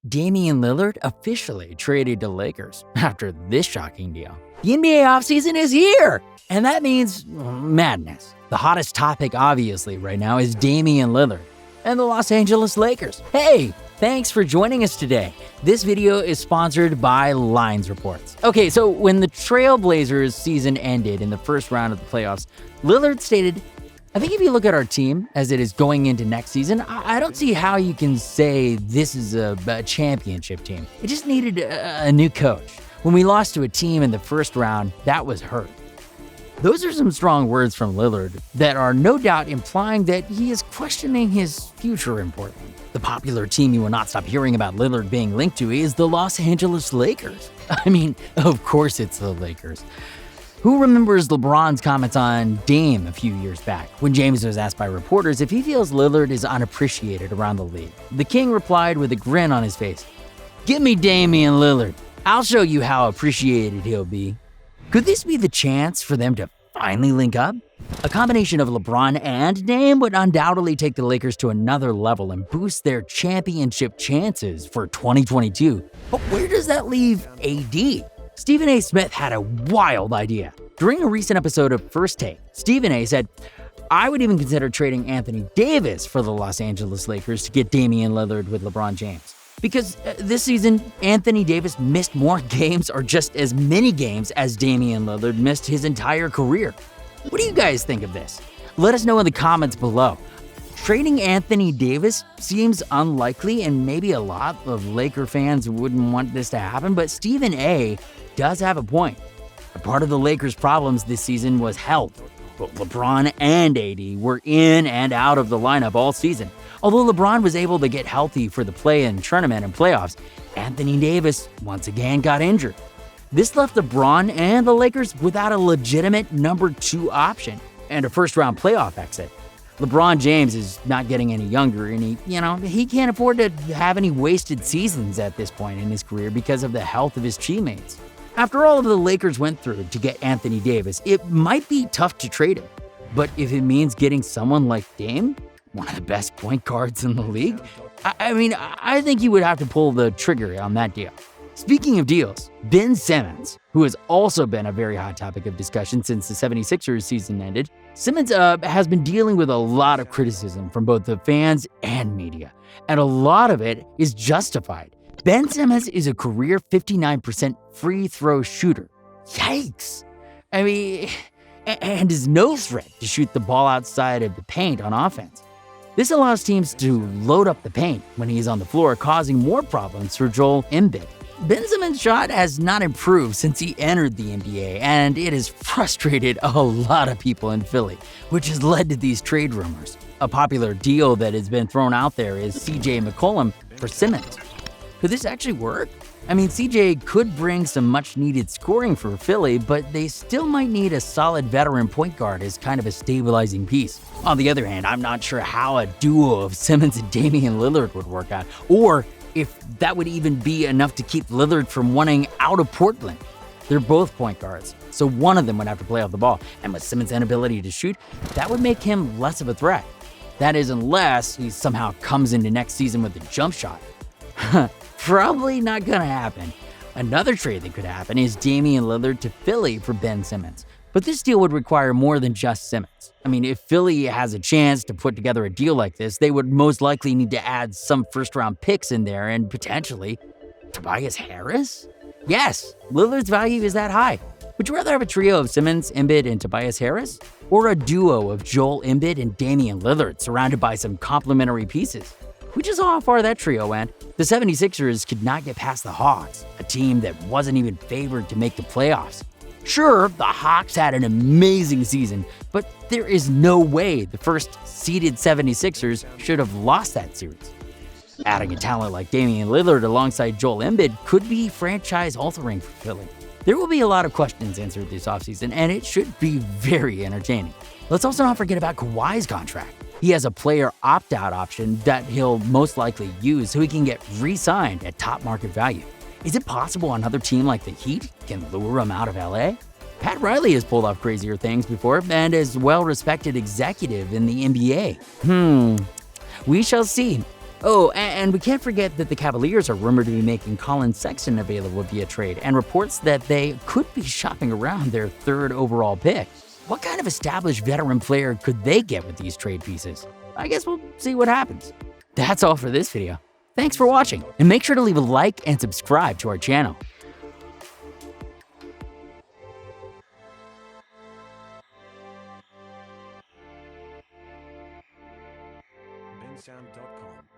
Damian Lillard officially traded to Lakers after this shocking deal. The NBA offseason is here, and that means madness. The hottest topic, obviously, right now is Damian Lillard and the Los Angeles Lakers. Hey, thanks for joining us today. This video is sponsored by Lines Reports. Okay, so when the Trailblazers season ended in the first round of the playoffs, Lillard stated, "I think if you look at our team as it is going into next season, I don't see how you can say this is a championship team. It just needed a new coach. When we lost to a team in the first round, that was hurt." Those are some strong words from Lillard that are no doubt implying that he is questioning his future in Portland. The popular team you will not stop hearing about Lillard being linked to is the Los Angeles Lakers. I mean, of course it's the Lakers. Who remembers LeBron's comments on Dame a few years back when James was asked by reporters if he feels Lillard is unappreciated around the league? The King replied with a grin on his face, "Give me Damian Lillard. I'll show you how appreciated he'll be." Could this be the chance for them to finally link up? A combination of LeBron and Dame would undoubtedly take the Lakers to another level and boost their championship chances for 2022. But where does that leave AD? Stephen A. Smith had a wild idea. During a recent episode of First Take, Stephen A. said, "I would even consider trading Anthony Davis for the Los Angeles Lakers to get Damian Lillard with LeBron James. Because this season, Anthony Davis missed more games or just as many games as Damian Lillard missed his entire career." What do you guys think of this? Let us know in the comments below. Trading Anthony Davis seems unlikely, and maybe a lot of Laker fans wouldn't want this to happen, but Stephen A. does have a point. A part of the Lakers' problems this season was health. Both LeBron and AD were in and out of the lineup all season. Although LeBron was able to get healthy for the play-in tournament and playoffs, Anthony Davis once again got injured. This left LeBron and the Lakers without a legitimate number 2 option and a first-round playoff exit. LeBron James is not getting any younger, and he can't afford to have any wasted seasons at this point in his career because of the health of his teammates. After all of the Lakers went through to get Anthony Davis, it might be tough to trade him. But if it means getting someone like Dame, one of the best point guards in the league, I think you would have to pull the trigger on that deal. Speaking of deals, Ben Simmons, who has also been a very hot topic of discussion since the 76ers season ended, Simmons has been dealing with a lot of criticism from both the fans and media, and a lot of it is justified. Ben Simmons is a career 59% free throw shooter. Yikes! And is no threat to shoot the ball outside of the paint on offense. This allows teams to load up the paint when he is on the floor, causing more problems for Joel Embiid. Ben Simmons' shot has not improved since he entered the NBA, and it has frustrated a lot of people in Philly, which has led to these trade rumors. A popular deal that has been thrown out there is CJ McCollum for Simmons. Could this actually work? CJ could bring some much-needed scoring for Philly, but they still might need a solid veteran point guard as kind of a stabilizing piece. On the other hand, I'm not sure how a duo of Simmons and Damian Lillard would work out, or if that would even be enough to keep Lillard from wanting out of Portland. They're both point guards, so one of them would have to play off the ball, and with Simmons' inability to shoot, that would make him less of a threat. That is, unless he somehow comes into next season with a jump shot. Probably not gonna happen. Another trade that could happen is Damian Lillard to Philly for Ben Simmons. But this deal would require more than just Simmons. If Philly has a chance to put together a deal like this, they would most likely need to add some first-round picks in there and potentially Tobias Harris? Yes, Lillard's value is that high. Would you rather have a trio of Simmons, Embiid, and Tobias Harris? Or a duo of Joel Embiid and Damian Lillard surrounded by some complementary pieces? We just saw how far that trio went. The 76ers could not get past the Hawks, a team that wasn't even favored to make the playoffs. Sure, the Hawks had an amazing season, but there is no way the first-seeded 76ers should have lost that series. Adding a talent like Damian Lillard alongside Joel Embiid could be franchise-altering for Philly. There will be a lot of questions answered this offseason, and it should be very entertaining. Let's also not forget about Kawhi's contract. He has a player opt-out option that he'll most likely use so he can get re-signed at top market value. Is it possible another team like the Heat can lure him out of LA? Pat Riley has pulled off crazier things before and is a well-respected executive in the NBA. We shall see. Oh, and we can't forget that the Cavaliers are rumored to be making Colin Sexton available via trade, and reports that they could be shopping around their third overall pick. What kind of established veteran player could they get with these trade pieces? I guess we'll see what happens. That's all for this video. Thanks for watching, and make sure to leave a like and subscribe to our channel. bensound.com